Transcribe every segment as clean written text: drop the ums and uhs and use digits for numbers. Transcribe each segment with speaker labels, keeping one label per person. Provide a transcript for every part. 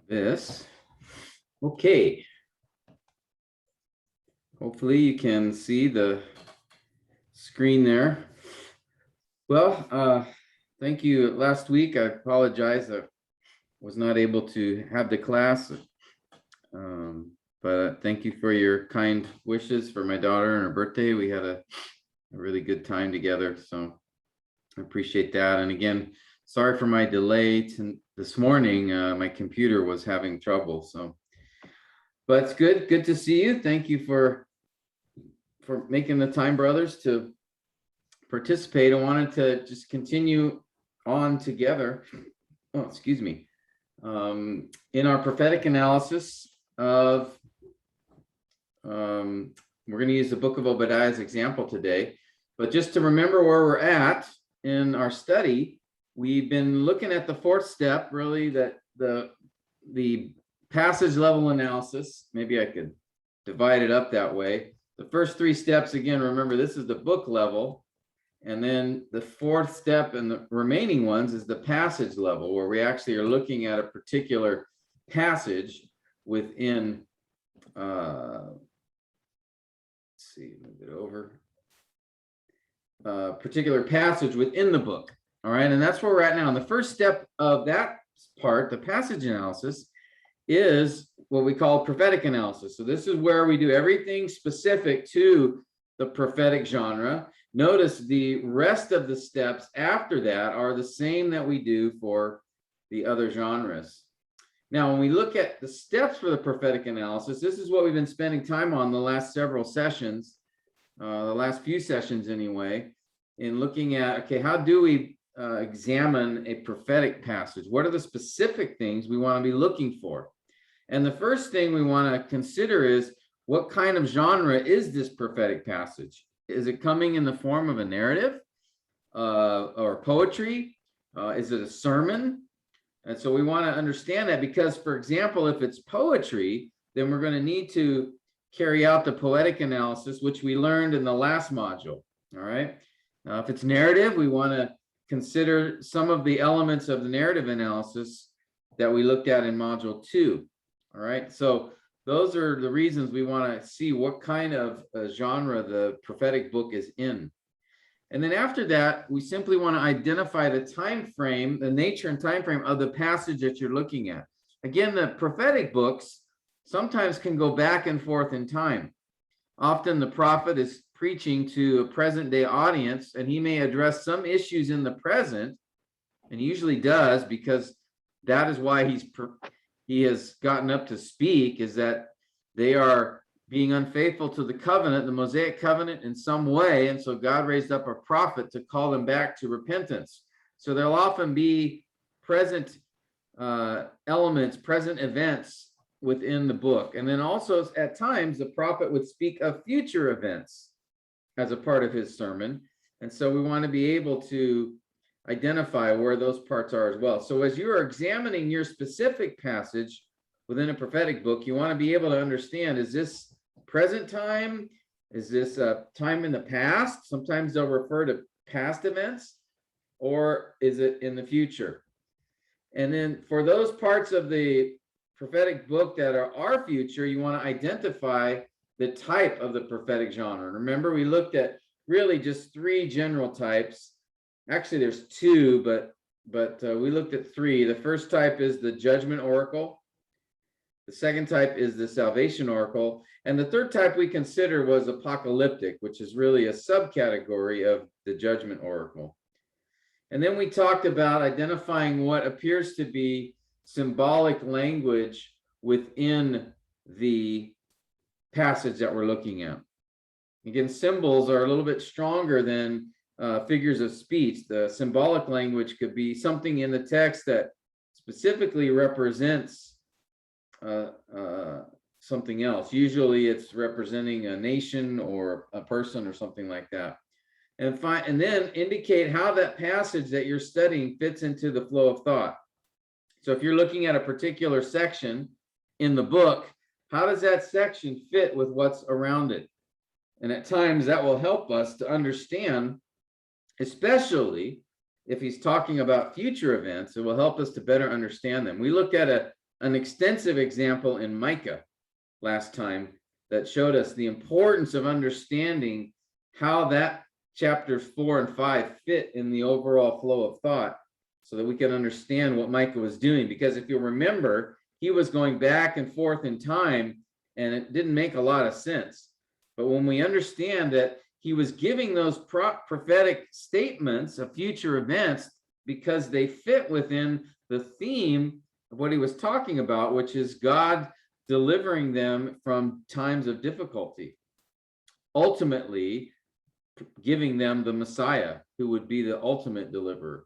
Speaker 1: this. Okay. Hopefully you can see the screen there. Well, thank you. Last week, I apologize. I was not able to have the class, but thank you for your kind wishes for my daughter and her birthday. We had a really good time together, so I appreciate that. And again, sorry for my delay this morning. My computer was having trouble, so. But it's good to see you. Thank you for making the time, brothers, to participate. I wanted to just continue on together. Oh, excuse me. In our prophetic analysis of, we're going to use the book of Obadiah as example today. But just to remember where we're at in our study, we've been looking at the fourth step, really, that the passage level analysis. Maybe I could divide it up that way. The first three steps, again, remember, this is the book level. And then the fourth step and the remaining ones is the passage level, where we actually are looking at a particular passage within, let's see, move it over. Particular passage within the book. All right, and that's where we're at now. And the first step of that part, the passage analysis, is what we call prophetic analysis. So this is where we do everything specific to the prophetic genre. Notice the rest of the steps after that are the same that we do for the other genres. Now, when we look at the steps for the prophetic analysis, this is what we've been spending time on the last several sessions, the last few sessions anyway, in looking at, okay, how do we examine a prophetic passage? What are the specific things we want to be looking for? And the first thing we want to consider is, what kind of genre is this prophetic passage? Is it coming in the form of a narrative or poetry? Is it a sermon? And so we want to understand that, because, for example, if it's poetry, then we're going to need to carry out the poetic analysis, which we learned in the last module. All right. Now, if it's narrative, we want to consider some of the elements of the narrative analysis that we looked at in module 2. All right. So those are the reasons we want to see what kind of genre the prophetic book is in. And then after that, we simply want to identify the time frame, the nature and time frame of the passage that you're looking at. Again, the prophetic books sometimes can go back and forth in time. Often the prophet is preaching to a present day audience, and he may address some issues in the present, and he usually does, because that is why he has gotten up to speak, is that they are being unfaithful to the covenant, the Mosaic covenant, in some way. And so God raised up a prophet to call them back to repentance. So there'll often be present elements, present events within the book. And then also at times the prophet would speak of future events as a part of his sermon. And so we want to be able to identify where those parts are as well. So as you are examining your specific passage within a prophetic book, you want to be able to understand, is this present time? Is this a time in the past? Sometimes they'll refer to past events, or is it in the future? And then for those parts of the prophetic book that are our future, you want to identify the type of the prophetic genre. Remember, we looked at really just 3 general types. Actually, there's 2, but we looked at 3. The first type is the judgment oracle. The second type is the salvation oracle. And the third type we consider was apocalyptic, which is really a subcategory of the judgment oracle. And then we talked about identifying what appears to be symbolic language within the passage that we're looking at. Again, symbols are a little bit stronger than figures of speech. The symbolic language could be something in the text that specifically represents something else. Usually it's representing a nation or a person or something like that. And then indicate how that passage that you're studying fits into the flow of thought. So if you're looking at a particular section in the book, how does that section fit with what's around it? And at times that will help us to understand, especially if he's talking about future events, it will help us to better understand them. We looked at an extensive example in Micah last time that showed us the importance of understanding how that chapters 4 and 5 fit in the overall flow of thought, so that we can understand what Micah was doing. Because if you remember, he was going back and forth in time, and it didn't make a lot of sense. But when we understand that he was giving those prophetic statements of future events because they fit within the theme of what he was talking about, which is God delivering them from times of difficulty, ultimately giving them the Messiah, who would be the ultimate deliverer.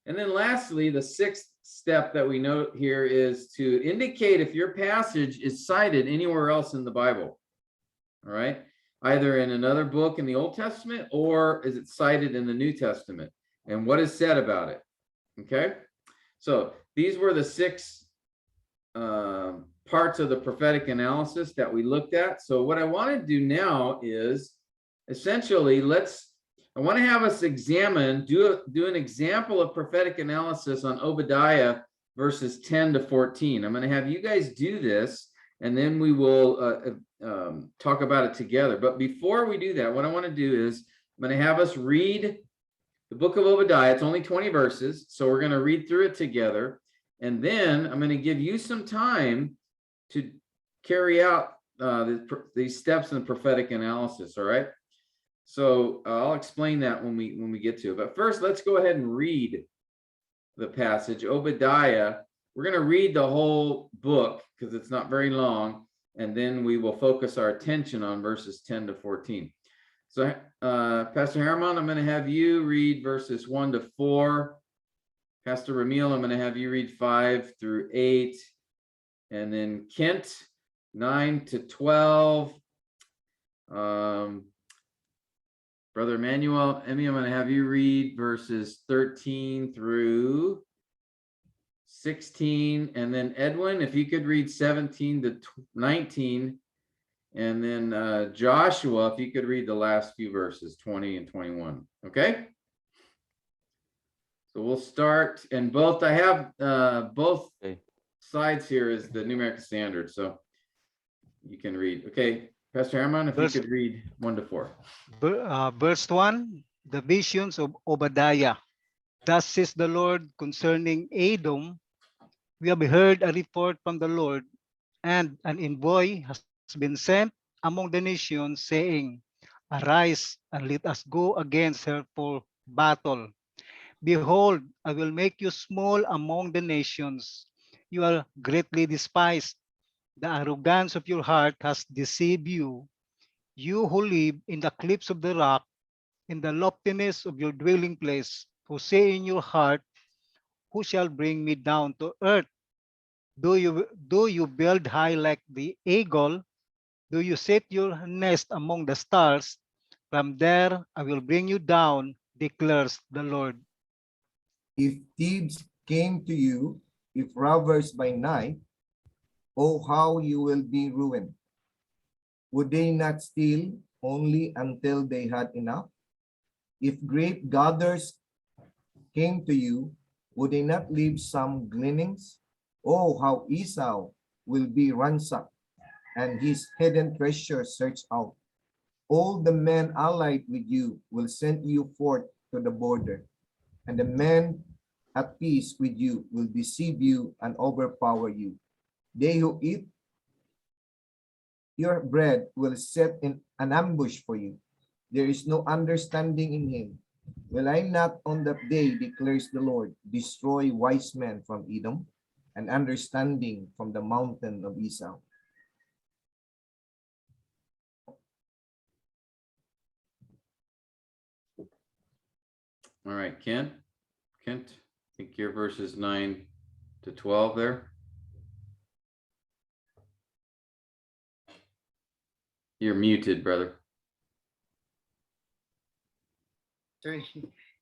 Speaker 1: And then lastly, the sixth step that we note here is to indicate if your passage is cited anywhere else in the Bible. All right, either in another book in the Old Testament, or is it cited in the New Testament, and what is said about it. Okay, so these were the six parts of the prophetic analysis that we looked at. So what I want to do now is essentially I want to have us examine, do an example of prophetic analysis on Obadiah verses 10 to 14. I'm going to have you guys do this, and then we will talk about it together. But before we do that, what I want to do is I'm going to have us read the book of Obadiah. It's only 20 verses, so we're going to read through it together. And then I'm going to give you some time to carry out these steps in prophetic analysis, all right? So I'll explain that when we get to it. But first, let's go ahead and read the passage, Obadiah. We're going to read the whole book because it's not very long, and then we will focus our attention on verses 10 to 14. So Pastor Harriman, I'm going to have you read verses 1 to 4. Pastor Ramil, I'm going to have you read 5 through 8. And then Kent, 9 to 12. Brother Emmanuel, Emmy, I'm going to have you read verses 13 through 16. And then Edwin, if you could read 17 to 19. And then Joshua, if you could read the last few verses, 20 and 21. Okay? So we'll start. And I have both sides here is the New American Standard. So you can read. Okay. Pastor Herman, if you could read 1 to 4.
Speaker 2: Verse 1, the visions of Obadiah. Thus says the Lord concerning Edom, we have heard a report from the Lord, and an envoy has been sent among the nations, saying, Arise and let us go against her for battle. Behold, I will make you small among the nations. You are greatly despised. The arrogance of your heart has deceived you. You who live in the cliffs of the rock, in the loftiness of your dwelling place, who say in your heart, who shall bring me down to earth? Do you build high like the eagle? Do you set your nest among the stars? From there I will bring you down, declares the Lord.
Speaker 3: If thieves came to you, if robbers by night, oh, how you will be ruined. Would they not steal only until they had enough? If grape gatherers came to you, would they not leave some gleanings? Oh, how Esau will be ransacked, and his hidden treasure searched out. All the men allied with you will send you forth to the border, and the men at peace with you will deceive you and overpower you. They who eat your bread will set in an ambush for you. There is no understanding in him. Will I not on that day, declares the Lord, destroy wise men from Edom and understanding from the mountain of Esau?
Speaker 1: All right, Kent, I think your verses 9 to 12 there. You're muted, brother.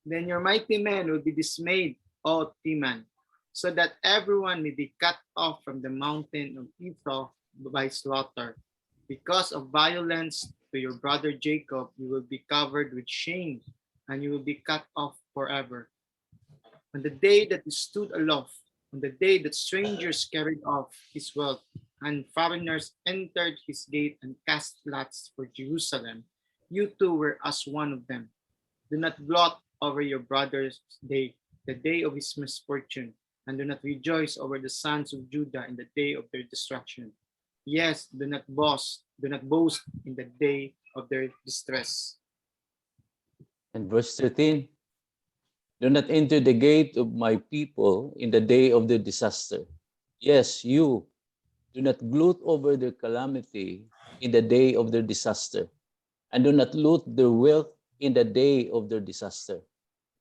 Speaker 4: Then your mighty men will be dismayed, O Teman, so that everyone may be cut off from the mountain of Esau by slaughter. Because of violence to your brother Jacob, you will be covered with shame, and you will be cut off forever. On the day that you stood aloft, on the day that strangers carried off his wealth, and foreigners entered his gate and cast lots for Jerusalem. You too were as one of them. Do not blot over your brother's day, the day of his misfortune, and do not rejoice over the sons of Judah in the day of their destruction. Yes, do not boast in the day of their distress.
Speaker 5: And verse 13, do not enter the gate of my people in the day of their disaster. Yes, you, do not gloat over their calamity in the day of their disaster, and do not loot their wealth in the day of their disaster.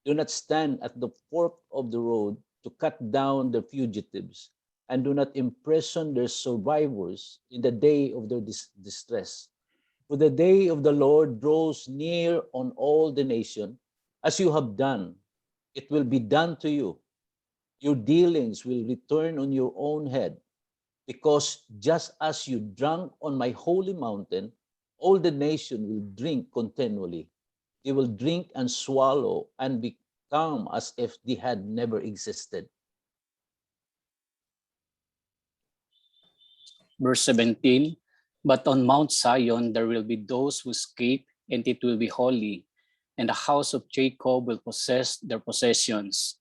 Speaker 5: Do not stand at the fork of the road to cut down the fugitives, and do not imprison their survivors in the day of their distress. For the day of the Lord draws near on all the nation, as you have done. It will be done to you. Your dealings will return on your own head, because just as you drank on my holy mountain, all the nation will drink continually. They will drink and swallow and become as if they had never existed.
Speaker 6: Verse 17, but on Mount Zion there will be those who escape, and it will be holy, and the house of Jacob will possess their possessions.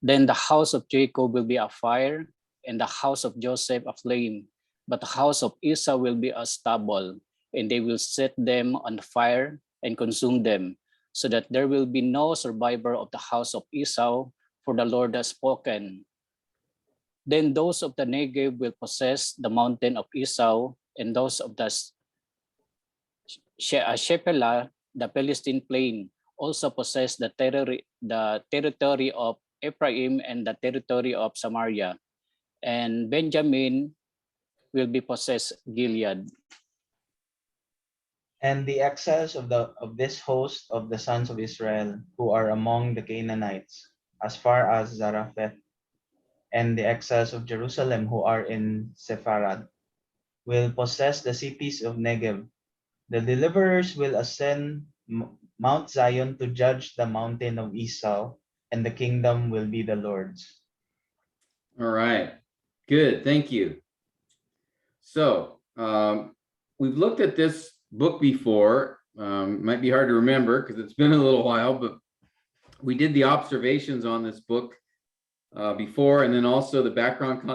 Speaker 6: Then the house of Jacob will be a fire, and the house of Joseph a flame, but the house of Esau will be a stubble, and they will set them on fire and consume them, so that there will be no survivor of the house of Esau, for the Lord has spoken. Then those of the Negev will possess the mountain of Esau, and those of the Shephelah, the Philistine plain, also possess the territory of Ephraim and the territory of Samaria. And Benjamin will be possessed Gilead.
Speaker 7: And the exiles of this host of the sons of Israel, who are among the Canaanites, as far as Zarephath, and the exiles of Jerusalem, who are in Sepharad, will possess the cities of Negev. The deliverers will ascend Mount Zion to judge the mountain of Esau, and the kingdom will be the Lord's.
Speaker 1: All right, good, thank you. So we've looked at this book before. Might be hard to remember because it's been a little while, but we did the observations on this book before, and then also the background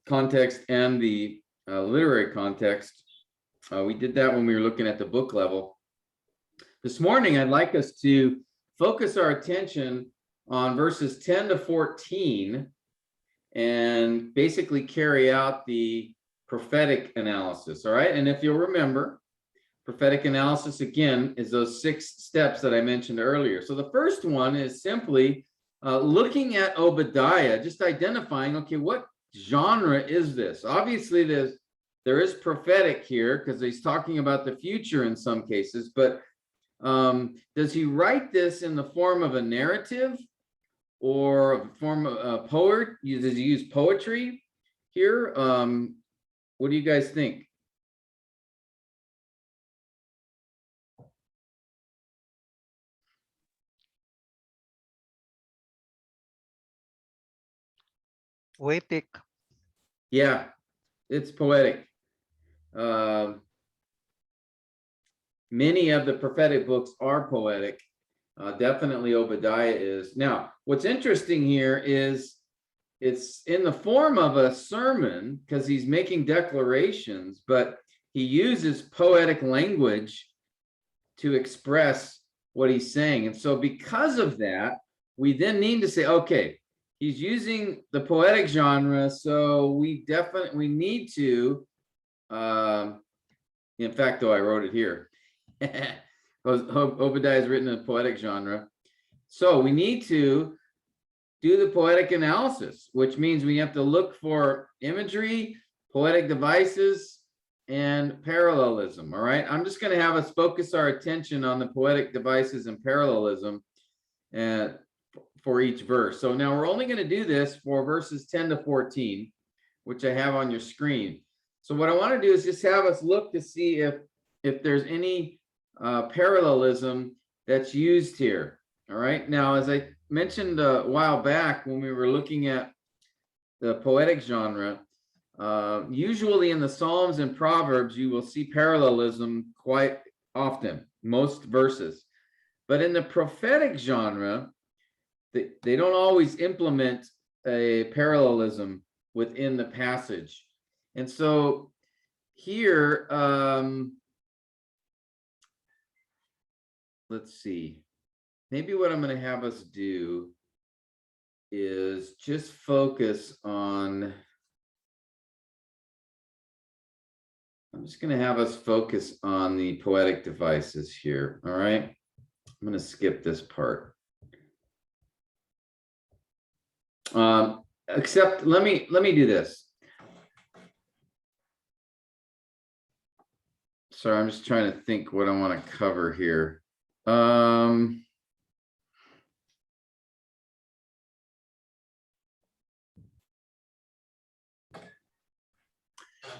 Speaker 1: context and the literary context. We did that when we were looking at the book level. This morning, I'd like us to focus our attention on verses 10 to 14 and basically carry out the prophetic analysis, all right? And if you'll remember, prophetic analysis, again, is those 6 steps that I mentioned earlier. So the first one is simply looking at Obadiah, just identifying, okay, what genre is this? Obviously, there is prophetic here because he's talking about the future in some cases, but does he write this in the form of a narrative or a form of a poet? Does he use poetry here? What do you guys think?
Speaker 2: Poetic.
Speaker 1: Yeah, it's poetic. Many of the prophetic books are poetic. Definitely Obadiah is. Now, what's interesting here is it's in the form of a sermon because he's making declarations, but he uses poetic language to express what he's saying. And so because of that, we then need to say, okay, he's using the poetic genre, so we need to, in fact, though, I wrote it here. Obadiah is written in a poetic genre. So we need to do the poetic analysis, which means we have to look for imagery, poetic devices, and parallelism, all right? I'm just going to have us focus our attention on the poetic devices and parallelism for each verse. So now we're only going to do this for verses 10 to 14, which I have on your screen. So what I want to do is just have us look to see if there's any parallelism that's used here. All right. Now, as I mentioned a while back when we were looking at the poetic genre, usually in the Psalms and Proverbs, you will see parallelism quite often, most verses. But in the prophetic genre, they don't always implement a parallelism within the passage. And so here, let's see, maybe what I'm going to have us do is just focus on, I'm just going to have us focus on the poetic devices here. All right. I'm going to skip this part. Except let me do this. Sorry, I'm just trying to think what I want to cover here.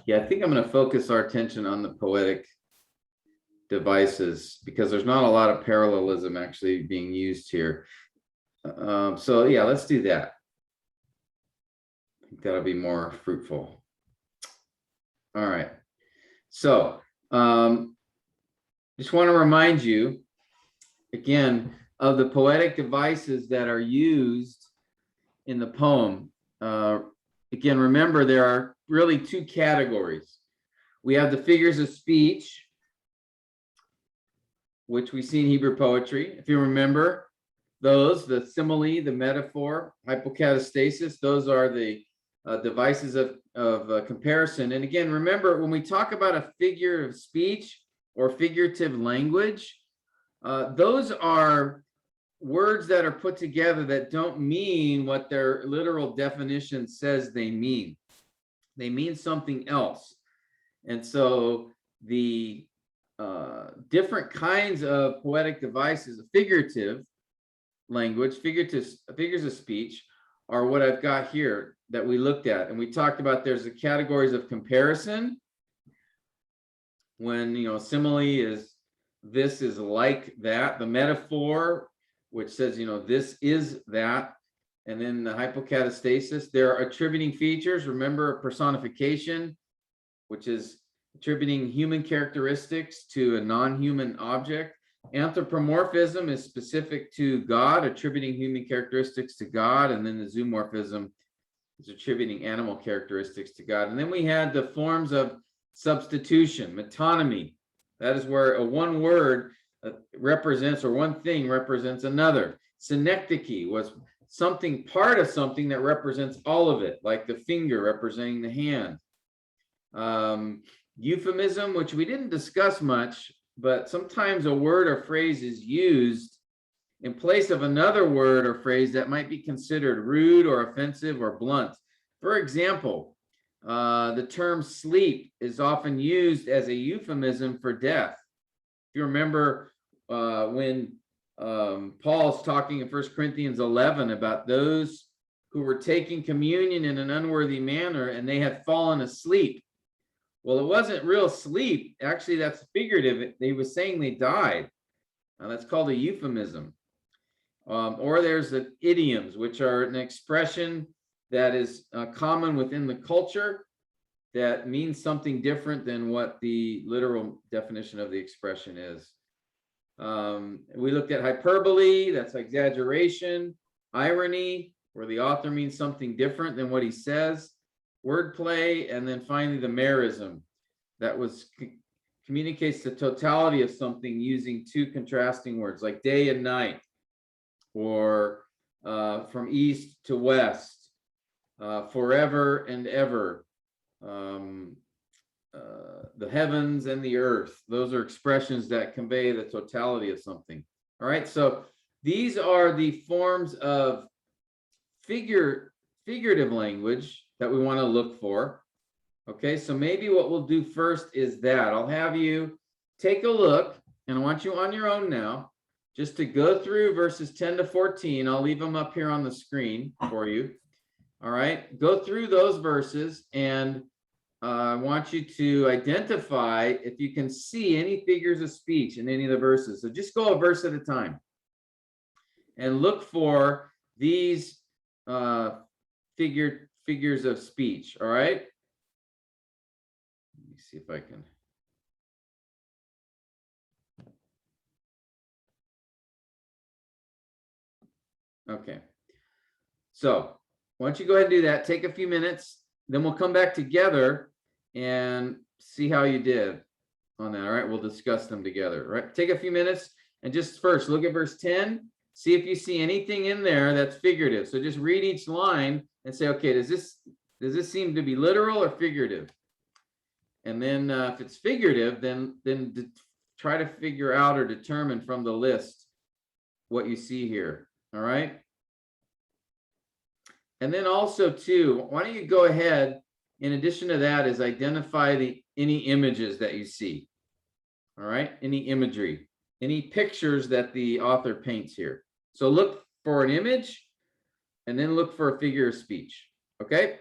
Speaker 1: Yeah, I think I'm going to focus our attention on the poetic devices because there's not a lot of parallelism actually being used here. So yeah, let's do that. I think that'll be more fruitful. All right. So just want to remind you again of the poetic devices that are used in the poem. Again, remember there are really two categories. We have the figures of speech, which we see in Hebrew poetry. If you remember those, the simile, the metaphor, hypocatastasis, those are the devices of comparison. And again, remember when we talk about a figure of speech or figurative language, those are words that are put together that don't mean what their literal definition says they mean. They mean something else. And so the different kinds of poetic devices, figurative language, figures of speech are what I've got here that we looked at. And we talked about there's the categories of comparison. When, simile is this is like that. The metaphor, which says, this is that. And then the hypocatastasis, there are attributing features. Remember personification, which is attributing human characteristics to a non-human object. Anthropomorphism is specific to God, attributing human characteristics to God. And then the zoomorphism is attributing animal characteristics to God. And then we had the forms of substitution, metonymy. That is where a one word represents, or one thing represents another. Synecdoche was something, part of something that represents all of it, like the finger representing the hand. Euphemism, which we didn't discuss much, but sometimes a word or phrase is used in place of another word or phrase that might be considered rude or offensive or blunt. For example, the term sleep is often used as a euphemism for death. If you remember when Paul's talking in 1 Corinthians 11 about those who were taking communion in an unworthy manner and they had fallen asleep. Well, it wasn't real sleep. Actually, that's figurative. They were saying they died. That's called a euphemism. Or there's the idioms, which are an expression that is common within the culture that means something different than what the literal definition of the expression is. We looked at hyperbole, that's exaggeration, irony, where the author means something different than what he says, wordplay, and then finally the merism, that communicates the totality of something using two contrasting words like day and night, or from east to west, forever and ever, the heavens and the earth. Those are expressions that convey the totality of something. All right, so these are the forms of figurative language that we want to look for. Okay, so maybe what we'll do first is that I'll have you take a look, and I want you on your own now just to go through verses 10 to 14. I'll leave them up here on the screen for you. All right, go through those verses, and I want you to identify if you can see any figures of speech in any of the verses. So just go a verse at a time and look for these figures of speech. All right. Let me see if I can. Okay. So why don't you go ahead and do that? Take a few minutes, then we'll come back together and see how you did on that. All right. We'll discuss them together. All right. Take a few minutes and just first look at verse 10. See if you see anything in there that's figurative. So just read each line and say, okay, does this seem to be literal or figurative? And then if it's figurative, then try to figure out or determine from the list what you see here. All right. And then also too, why don't you go ahead, in addition to that, is identify any images that you see. All right. Any imagery, any pictures that the author paints here. So look for an image and then look for a figure of speech. Okay.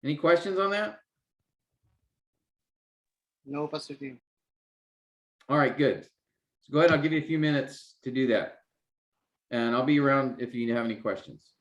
Speaker 1: Any questions on that?
Speaker 4: No, Pastor Tim.
Speaker 1: All right, good. So go ahead. I'll give you a few minutes to do that. And I'll be around if you have any questions.